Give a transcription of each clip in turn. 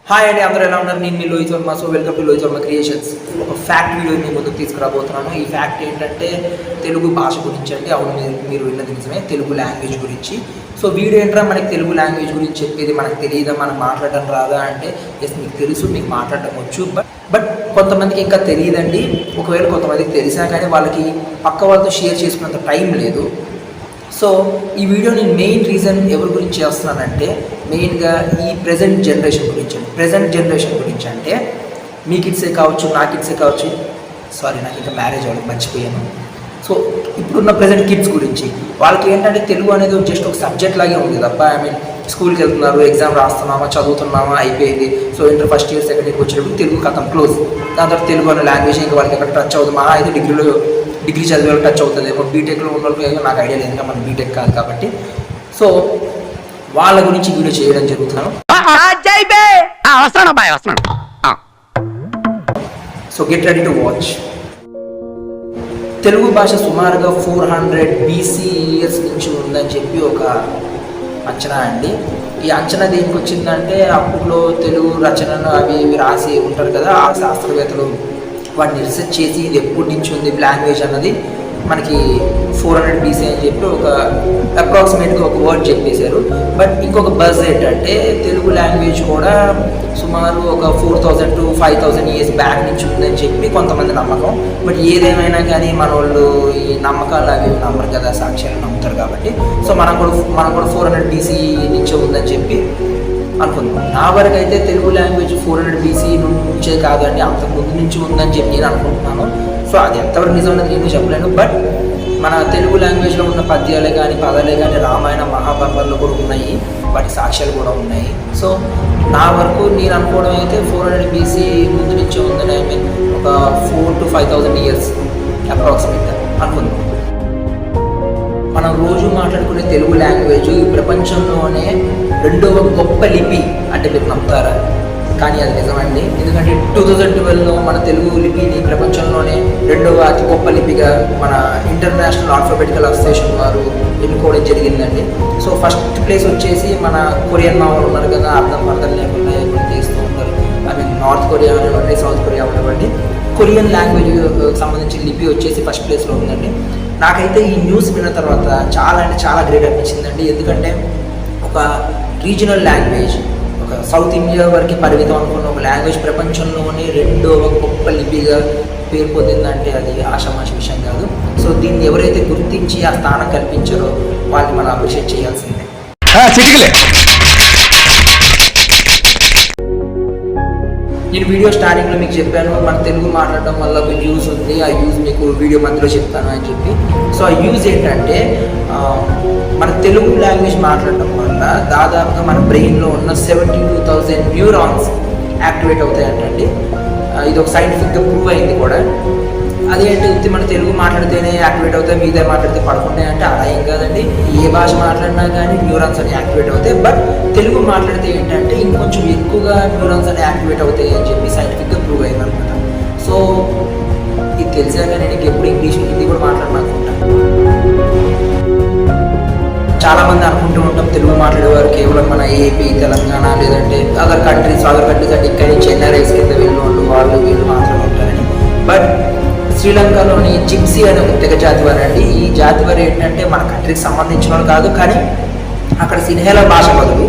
Hi అండి, అందరూ ఎలా ఉన్నారు? నేను మీ Lohith Varma. So welcome to Lohith Varma creations. ఒక ఫ్యాక్ట్ వీడియో మీ ముందుకు తీసుకురాబోతున్నాను. ఈ ఫ్యాక్ట్ ఏంటంటే తెలుగు భాష గురించి అండి. అవును, మీరు విన్నది నిజమే, తెలుగు లాంగ్వేజ్ గురించి. సో వీడియో ఏంట్రా మనకి తెలుగు లాంగ్వేజ్ గురించి చెప్పేది, మనకు తెలియదా, మనకు మాట్లాడడం రాదా అంటే ఎస్, మీకు తెలుసు, మీకు మాట్లాడడం వచ్చు. బట్ కొంతమందికి ఇంకా తెలియదండి. ఒకవేళ కొంతమందికి తెలిసినా కానీ వాళ్ళకి పక్క వాళ్ళతో షేర్ చేసుకున్నంత టైం లేదు. సో ఈ వీడియో నేను మెయిన్ రీజన్ ఎవరి గురించి చేస్తున్నానంటే మెయిన్గా ఈ ప్రజెంట్ జనరేషన్ గురించి. ప్రజెంట్ జనరేషన్ గురించి అంటే మీ కిడ్సే కావచ్చు, నా కిడ్సే కావచ్చు. సారీ, నాకు ఇంకా మ్యారేజ్ అవ్వడం మర్చిపోయాను. సో ఇప్పుడున్న ప్రజెంట్ కిడ్స్ గురించి వాళ్ళకి ఏంటంటే తెలుగు అనేది జస్ట్ ఒక సబ్జెక్ట్ లాగే ఉంది తప్ప, స్కూల్కి వెళ్తున్నారు, ఎగ్జామ్ రాస్తున్నామా, చదువుతున్నామా, అయిపోయింది. So inter first year second ఇయర్కి వచ్చినప్పుడు తెలుగు కథం క్లోజ్. దాని తర్వాత తెలుగు అనే లాంగ్వేజ్ ఇంకా వాళ్ళకి ఎక్కడ టచ్ అవుతుంది. మా అయితే డిగ్రీ చదివే వాళ్ళకి టచ్ అవుతుంది. బీటెక్లో ఉన్న వాళ్ళకి నాకు ఐడియా లేదు, మనం బీటెక్ కాదు కాబట్టి. సో వాళ్ళ గురించి వీడియో చేయడం జరుగుతున్నాను. So get ready to watch. Telugu భాష సుమారుగా 400 BC ఇయర్స్ నుంచి ఉందని చెప్పి ఒక అంచనా అండి. ఈ అంచనా దేనికి వచ్చిందంటే అప్పట్లో తెలుగు రచనలు అవి ఇవి రాసి ఉంటారు కదా, ఆ శాస్త్రవేత్తలు వాటిని రీసెర్చ్ చేసి ఇది ఎప్పటి నుంచి ఉంది లాంగ్వేజ్ అన్నది మనకి 400 BC అని చెప్పి ఒక అప్రాక్సిమేట్గా ఒక వర్డ్ చెప్పేశారు. బట్ ఇంకొక బజ్ ఏంటంటే తెలుగు లాంగ్వేజ్ కూడా సుమారు ఒక 4000 to 5000 ఇయర్స్ బ్యాక్ నుంచి ఉందని చెప్పి కొంతమంది నమ్మకం. బట్ ఏదేమైనా కానీ మన వాళ్ళు ఈ నమ్మకాలు అవి నమ్మరు కదా, సాక్ష్యాలు నమ్ముతారు కాబట్టి. సో మనం కూడా 400 BC నుంచే ఉందని చెప్పి అనుకుందాం. నా వరకు అయితే తెలుగు లాంగ్వేజ్ 400 BC నుంచే కాదండి, అంతకుముందు నుంచి ఉందని చెప్పి నేను అనుకుంటున్నాను. సో అది ఎంతవరకు నిజమన్నది నేను చెప్పలేను. బట్ మన తెలుగు లాంగ్వేజ్లో ఉన్న పద్యాలే కానీ పదాలే కానీ రామాయణ మహాభారతాల్లో కూడా ఉన్నాయి, వాటి సాక్ష్యాలు కూడా ఉన్నాయి. సో నా వరకు నేను అనుకోవడం అయితే 400 BC ముందు నుంచే ఉందని, ఒక 4 to 5000 ఇయర్స్ అప్రాక్సిమేట్గా అనుకుందాం. మనం రోజు మాట్లాడుకునే తెలుగు లాంగ్వేజ్ ఈ ప్రపంచంలోనే 2వ గొప్ప లిపి అంటే మీరు నమ్ముతారా? కానీ అది నిజమండి. ఎందుకంటే 2012లో మన తెలుగు లిపిని ప్రపంచంలోనే 2వ అతి గొప్ప లిపిగా మన ఇంటర్నేషనల్ ఆల్ఫాబెటికల్ అసోసియేషన్ వారు ఎన్నుకోవడం జరిగిందండి. సో ఫస్ట్ ప్లేస్ వచ్చేసి మన కొరియన్ మామూలు ఉన్నారు కదా, అర్థం లేకుండా ఎప్పుడు చేస్తూ ఉంటారు. నార్త్ కొరియా అనివ్వండి, సౌత్ కొరియా అనివ్వండి, కొరియన్ లాంగ్వేజ్ సంబంధించిన లిపి వచ్చేసి ఫస్ట్ ప్లేస్లో ఉందండి. నాకైతే ఈ న్యూస్ విన్న తర్వాత చాలా అంటే చాలా గ్రేట్ అనిపించిందండి. ఎందుకంటే ఒక రీజనల్ లాంగ్వేజ్, ఒక సౌత్ ఇండియా వరకు పరిమితం అనుకున్న ఒక లాంగ్వేజ్ ప్రపంచంలోనే 2వ గొప్ప లిపిగా పేరు పొందిందంటే అది ఆషామాషి విషయం కాదు. సో దీన్ని ఎవరైతే గుర్తించి ఆ స్థానం కల్పించారో వాళ్ళని మనం అప్రిషియేట్ చేయాల్సిందే. నేను వీడియో స్టార్టింగ్లో మీకు చెప్పాను, మన తెలుగు మాట్లాడడం వల్ల ఒక యూజ్ ఉంది, ఆ యూజ్ మీకు వీడియో మధ్యలో చెప్తాను అని చెప్పి. సో ఆ యూజ్ ఏంటంటే మన తెలుగు లాంగ్వేజ్ మాట్లాడడం వల్ల దాదాపుగా మన బ్రెయిన్లో ఉన్న 72,000 న్యూరాన్స్ యాక్టివేట్ అవుతాయంటండి. ఇది ఒక సైంటిఫిక్గా ప్రూవ్ అయింది కూడా. అదేంటి మన తెలుగు మాట్లాడితేనే యాక్టివేట్ అవుతాయి, మిగతా మాట్లాడితే పడుకుంటాయి అంటే అలా ఏం కాదండి. ఏ భాష మాట్లాడినా కానీ న్యూరాన్స్ అని యాక్టివేట్ అవుతాయి. బట్ తెలుగు మాట్లాడితే ఏంటంటే ఇంకొంచెం ఎక్కువగా న్యూరాన్స్ అని యాక్టివేట్ అవుతాయి అని చెప్పి సైంటిఫిక్గా ప్రూవ్ అయింది అనమాట. సో ఇది తెలిసాక నేను ఎప్పుడు ఇంగ్లీష్ హిందీ కూడా మాట్లాడనుకుంటాను. చాలామంది అనుకుంటూ ఉంటాం తెలుగు మాట్లాడేవారు కేవలం మన ఏపీ, తెలంగాణ లేదంటే అదర్ కంట్రీస్ అంటే ఇక్కడ నుంచి NRIs కింద వాళ్ళు వీళ్ళు మాత్రమే ఉంటారని. బట్ శ్రీలంకలోని జిప్సీ అనే ఒక తెగ జాతి వారు అండి. ఈ జాతి వారు ఏంటంటే మన కంట్రీకి సంబంధించిన వాళ్ళు కాదు, కానీ అక్కడ సిన్హేల భాష బదులు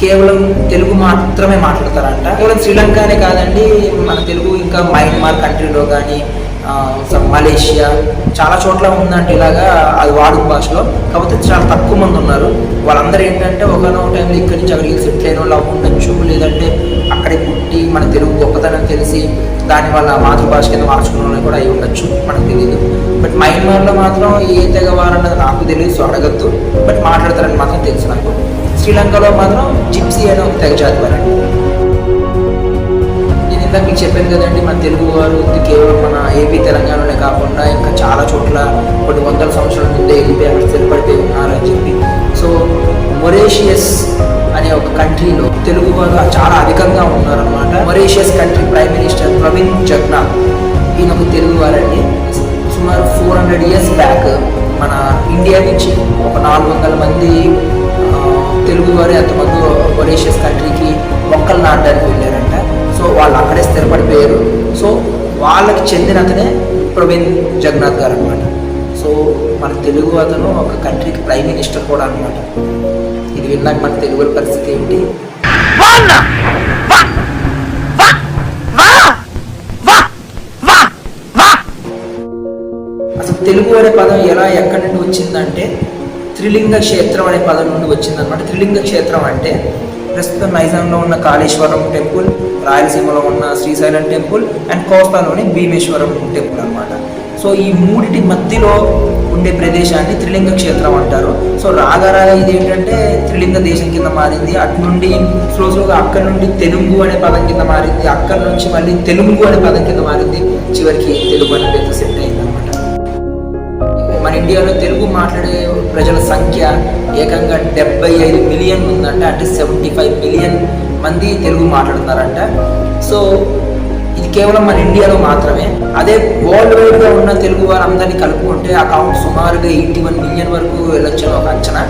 కేవలం తెలుగు మాత్రమే మాట్లాడతారంట. కేవలం శ్రీలంకనే కాదండి, మన తెలుగు ఇంకా మయన్మార్ కంట్రీలో కానీ మలేషియా చాలా చోట్ల ఉందంటే ఇలాగా అది వాడుక భాషలో. కాకపోతే చాలా తక్కువ మంది ఉన్నారు. వాళ్ళందరూ ఏంటంటే ఒకనో టైంలో ఇక్కడి నుంచి అక్కడికి సెటిల్ అయిన వాళ్ళు ఉండొచ్చు, లేదంటే అక్కడే పుట్టి మన తెలుగు గొప్పతనం తెలిసి దాని వల్ల మాతృభాష కింద మార్చుకున్న వాళ్ళు కూడా అయి ఉండొచ్చు, మనకు తెలియదు. బట్ మయన్మార్లో మాత్రం ఏ తెగవారన్నది నాకు తెలియదు, సో అడగద్దు. బట్ మాట్లాడతారని మాత్రం తెలుసు నాకు. శ్రీలంకలో మాత్రం జిప్సీ అనే ఒక తెగ జాతి వారండి. నేను ఇందాక మీకు చెప్పాను కదండి, మన తెలుగు వారు కేవలం మన ఏపీ తెలంగాణలోనే కాకుండా ఇంకా చాలా చోట్ల కొన్ని వందల సంవత్సరాల ముందే వెళ్ళిపోయి అక్కడ స్థిరపడిపోయి ఉన్నారని చెప్పి. సో మొరేషియస్ అనే ఒక కంట్రీలో తెలుగు వారు చాలా అధికంగా ఉన్నారనమాట. Mauritius country prime minister Pravind Jugnauth ఈయన ఒక తెలుగు వారండి. సుమారు 400 ఇయర్స్ బ్యాక్ మన ఇండియా నుంచి ఒక 400 మంది తెలుగు వారు ఎంతమంది మొరేషియస్ కంట్రీకి మొక్కలు నాటడానికి వెళ్ళారంట. సో వాళ్ళు అక్కడే స్థిరపడిపోయారు. సో వాళ్ళకి చెందిన అతనే ప్రవీణ్ జగన్నాథ్ గారు అనమాట. సో మన తెలుగు అతను ఒక కంట్రీకి ప్రైమ్ మినిస్టర్ కూడా అనమాట. ఇది విన్నాక మన తెలుగు పరిస్థితి ఏంటి? అసలు తెలుగు అనే పదం ఎక్కడి నుండి వచ్చిందంటే త్రిలింగ క్షేత్రం అనే పదం నుండి వచ్చిందనమాట. త్రిలింగ క్షేత్రం అంటే ప్రస్తుతం నైజాంలో ఉన్న కాళేశ్వరం టెంపుల్, రాయలసీమలో ఉన్న శ్రీశైలం టెంపుల్ అండ్ కోస్తాలోని భీమేశ్వరం టెంపుల్ అనమాట. సో ఈ మూడిటి మధ్యలో ఉండే ప్రదేశాన్ని త్రిలింగ క్షేత్రం అంటారు. సో రాగారాగా ఇది ఏంటంటే త్రిలింగ దేశం కింద మారింది. అటు నుండి స్లోగా అక్కడి నుండి తెలుగు అనే పదం కింద మారింది. అక్కడి నుంచి మళ్ళీ తెలుగు అనే పదం కింద మారింది. చివరికి తెలుగు అనే పేరు సెట్ అయింది అనమాట. మన ఇండియాలో తెలుగు మాట్లాడే ప్రజల సంఖ్య ఏకంగా 75 మిలియన్ ఉందంట. అంటే 75 మిలియన్ మంది తెలుగు మాట్లాడుతున్నారంట. సో ఇది కేవలం మన ఇండియాలో మాత్రమే. అదే వరల్డ్ వైడ్గా ఉన్న తెలుగు వారందరినీ కలుపుకుంటే ఆ కౌంట్ సుమారుగా 81 మిలియన్ వరకు వెళ్ళొచ్చని ఒక అంచనా.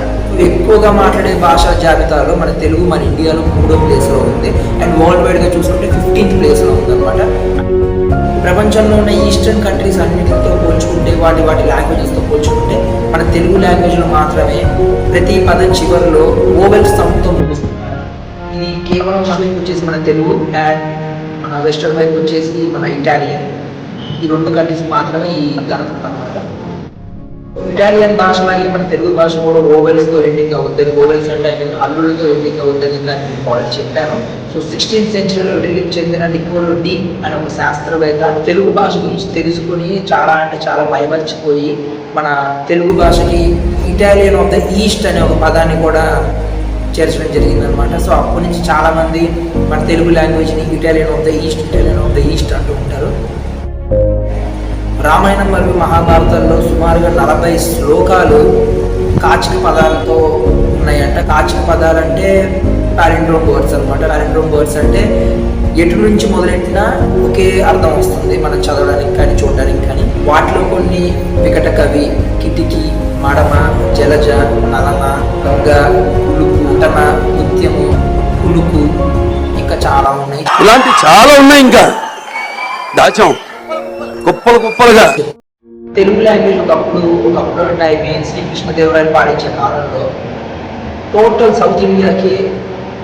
ఎక్కువగా మాట్లాడే భాషల జాబితాలో మన తెలుగు మన ఇండియాలో 3వ ప్లేస్లో ఉంది. అండ్ వరల్డ్ వైడ్గా చూసుకుంటే 15th ప్లేస్లో ఉందన్నమాట. ప్రపంచంలో ఉన్న ఈస్టర్న్ కంట్రీస్ అన్నిటితో పోల్చుకుంటే వాటి లాంగ్వేజెస్తో పోల్చుకుంటే మన తెలుగు లాంగ్వేజ్లో మాత్రమే ప్రతి పదం చివరిలో ఓవెల్ సౌండ్తో ముగుస్తుంది. ఇది కేవలం మనకి వచ్చేసి మన తెలుగు అండ్ మన వెస్టర్న్ వైపు వచ్చేసి మన ఇటాలియన్, ఈ 2 కంట్రీస్ మాత్రమే ఈ ఘనత అన్నమాట. ఇటాలియన్ భాషలాగే మన తెలుగు భాష కూడా ఓవెల్స్తో ఎండింగ్ అవుతుంది. ఓవెల్స్ అంటే అల్లులతో ఎండింగ్ అవుతుంది దాన్ని నేను చెప్పాను. సో 16th సెంచరీలో ఇటలీకి చెందిన నికోలో డి అనే ఒక శాస్త్రవేత్త తెలుగు భాష గురించి తెలుసుకుని చాలా అంటే చాలా మైమర్చిపోయి మన తెలుగు భాషకి ఇటాలియన్ ఆఫ్ ద ఈస్ట్ అనే ఒక పదాన్ని కూడా చేర్చడం జరిగిందనమాట. సో అప్పటి నుంచి చాలామంది మన తెలుగు లాంగ్వేజ్ని ఇటాలియన్ ఆఫ్ ద ఈస్ట్ అంటూ ఉంటారు. రామాయణం మరియు మహాభారతాల్లో సుమారుగా 40 శ్లోకాలు కాచిక పదాలతో ఉన్నాయంట. కాచిక పదాలు అంటే పాలిండ్రోమ్ వర్డ్స్ అనమాట. పాలిండ్రోమ్ వర్డ్స్ అంటే ఎటు నుంచి మొదలెట్టినా ఒకే అర్థం వస్తుంది మనం చదవడానికి కానీ చూడడానికి కానీ. వాటిలో కొన్ని వికట కవి, కిటికీ, మడమ, జలజ, నలమ, గంగ, కులుకు, ఉటన, ముత్యము, కులుకు, ఇంకా చాలా ఉన్నాయి. ఇలాంటి చాలా ఉన్నాయి, ఇంకా దాచాం కుప్పలుగా. తెలుగు లాంగ్వేజ్ ఒకప్పుడు టైం శ్రీకృష్ణదేవరాయలు పాటించే కాలంలో టోటల్ సౌత్ ఇండియాకి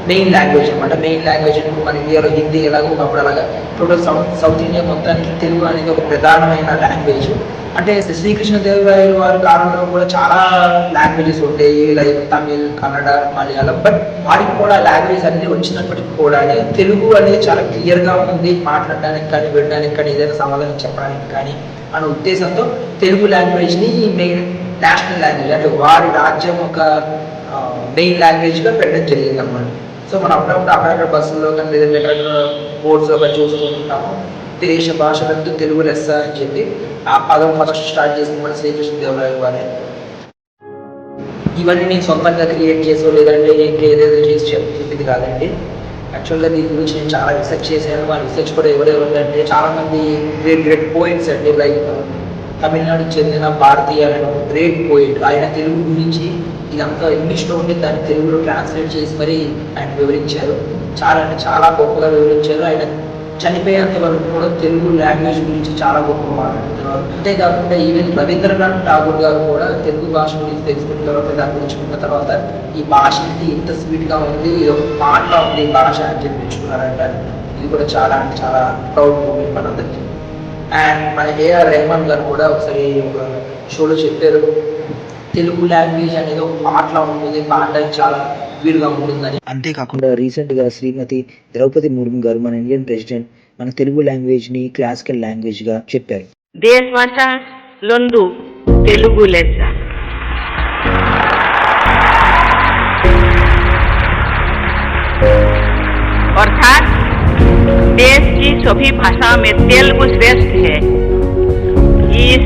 మెయిన్ లాంగ్వేజ్ అనమాట. మెయిన్ లాంగ్వేజ్ మన ఇండియాలో హిందీ ఎలాగో ఒకప్పుడు అలాగా టోటల్ సౌత్ ఇండియా మొత్తానికి తెలుగు అనేది ఒక ప్రధానమైన లాంగ్వేజ్. అంటే శ్రీకృష్ణదేవరాయలు వారి కాలంలో కూడా చాలా లాంగ్వేజెస్ ఉంటాయి, లైక్ తమిళ్, కన్నడ, మలయాళం. బట్ వాటికి కూడా లాంగ్వేజ్ అన్ని వచ్చినప్పటికీ కూడా తెలుగు అనేది చాలా క్లియర్గా ఉంది మాట్లాడడానికి కానీ, వినడానికి కానీ, ఏదైనా సమాధానం చెప్పడానికి కానీ అనే ఉద్దేశంతో తెలుగు లాంగ్వేజ్ని మెయిన్ నేషనల్ లాంగ్వేజ్ అంటే వారి రాజ్యం ఒక మెయిన్ లాంగ్వేజ్గా పెట్టడం జరిగింది అన్నమాట. సో మనం అప్పుడప్పుడు అక్కడక్కడ బస్సుల్లో కానీ లేదంటే ఎక్కడెక్కడ బోర్డ్స్లో కానీ చూస్తూ ఉంటాము దేశ భాషలందు తెలుగు లెస్స అని చెప్పి. ఆ పదం ఫస్ట్ స్టార్ట్ చేసింది మన శ్రీకృష్ణదేవరాయలు వారే. ఇవన్నీ నేను సొంతంగా క్రియేట్ చేసో లేదంటే ఏదేదో చేసి చెప్పింది కాదండి. యాక్చువల్గా దీని గురించి నేను చాలా రీసెర్చ్ చేశాను. వాళ్ళ రీసెర్చ్ కూడా ఎవరెవరు అంటే చాలామంది గ్రేట్ పోయిట్స్ అండి. లైక్ తమిళనాడుకి చెందిన భారతీయ అనే గ్రేట్ పోయిట్, ఆయన తెలుగు గురించి ఇదంతా ఇంగ్లీష్లో ఉండి దాన్ని తెలుగులో ట్రాన్స్లేట్ చేసి మరి ఆయన వివరించారు. చాలా అంటే చాలా గొప్పగా వివరించారు. ఆయన చనిపోయేంత వరకు కూడా తెలుగు లాంగ్వేజ్ గురించి చాలా గొప్పగా మాట్లాడుతున్నారు. అంతేకాకుండా ఈవెన్ రవీంద్రనాథ్ ఠాగూర్ గారు కూడా తెలుగు భాష గురించి తెలుసుకున్న తర్వాత దాని గురించి ఉన్న తర్వాత ఈ భాష ఏంటి ఇంత స్వీట్గా ఉంది, ఇది ఒక పాటలా ఉంది ఈ భాష అని చెప్పి మెచ్చుకున్నారంట. ఇది కూడా చాలా అంటే చాలా ప్రౌడ్ మూమెంట్ మనందరికీ. అండ్ మన ఏఆర్ రెహమాన్ గారు కూడా ఒకసారి ఒక షోలో చెప్పారు, తెలుగు లాంగ్వేజ్ అనేది ఒక పాటలా ఉంటుంది, పాడడానికి చాలా వీలుగా ఉంటుందని. అంతేకాకుండా రీసెంట్గా శ్రీమతి ద్రౌపది ముర్ము గారు మన ఇండియన్ ప్రెసిడెంట్ మన తెలుగు లాంగ్వేజ్ని క్లాసికల్ లాంగ్వేజ్గా చెప్పారు. దేశభాష లొందు తెలుగు లెస్స. अर्थात देश की सभी भाषा में तेलुगु श्रेष्ठ है। इस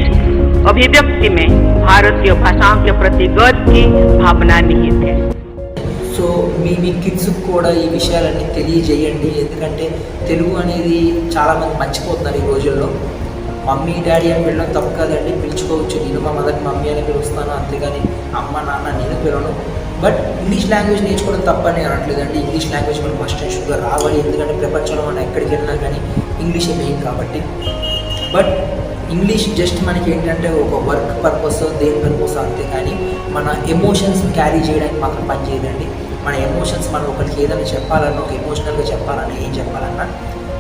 अभिव्यक्ति में भारतीय भाषाओं के प्रति गर्व की भावना निहित है। సో మీ కిడ్స్కి కూడా ఈ విషయాలన్నీ తెలియజేయండి. ఎందుకంటే తెలుగు అనేది చాలామంది మర్చిపోతున్నారు ఈ రోజుల్లో. మమ్మీ డాడీ అని పిల్లడం తప్పు కాదండి, పిలుచుకోవచ్చు. నేను మా మదర్ని మమ్మీ అని పిలుస్తాను, అంతేగాని అమ్మ నాన్న నేను పిలవను. బట్ ఇంగ్లీష్ లాంగ్వేజ్ నేర్చుకోవడం తప్పని నేను అనట్లేదండి. ఇంగ్లీష్ లాంగ్వేజ్ మనకు మస్ట్ అండ్ షుడ్గా రావాలి, ఎందుకంటే ప్రపంచంలో మనం ఎక్కడికి వెళ్ళినా కానీ ఇంగ్లీషే మెయిన్ కాబట్టి. బట్ ఇంగ్లీష్ జస్ట్ మనకి ఏంటంటే ఒక వర్క్ పర్పస్, దేని పర్పస్ అంతే, కానీ మన ఎమోషన్స్ క్యారీ చేయడానికి మాత్రం పని చేయదండి. మన ఎమోషన్స్ మనం ఒకరికి ఏదైనా చెప్పాలన్నా, ఒక ఎమోషనల్గా చెప్పాలన్నా, ఏం చెప్పాలన్నా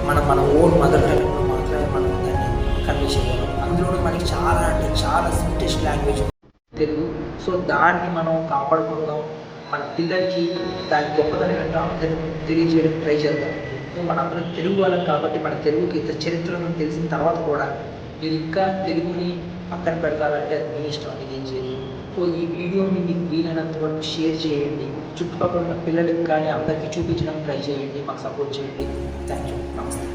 మన ఓన్ మదర్ టంగ్లో మాత్రమే మనం దాన్ని కన్వే చేయగలం. అందులో మనకి చాలా అంటే చాలా స్వీటెస్ట్ లాంగ్వేజ్ తెలుగు. సో దాన్ని మనం కాపాడుకుందాం, మన పిల్లలకి దాని గొప్పతనం ఏంటో అందరికీ తెలియజేయడం ట్రై చేద్దాం. సో మనందరం తెలుగు వాళ్ళం కాబట్టి మన తెలుగుకి ఇంత చరిత్రను తెలిసిన తర్వాత కూడా మీరు ఇంకా తెలుగుని పక్కన పెడతారంటే అది మీ ఇష్టం, అది ఏం చేయదు. సో ఈ వీడియోని మీకు వీలైనంత వరకు షేర్ చేయండి, చుట్టుపక్కల ఉన్న పిల్లలకి కానీ అందరికీ చూపించడానికి ట్రై చేయండి, మాకు సపోర్ట్ చేయండి. థ్యాంక్ యూ, నమస్తే.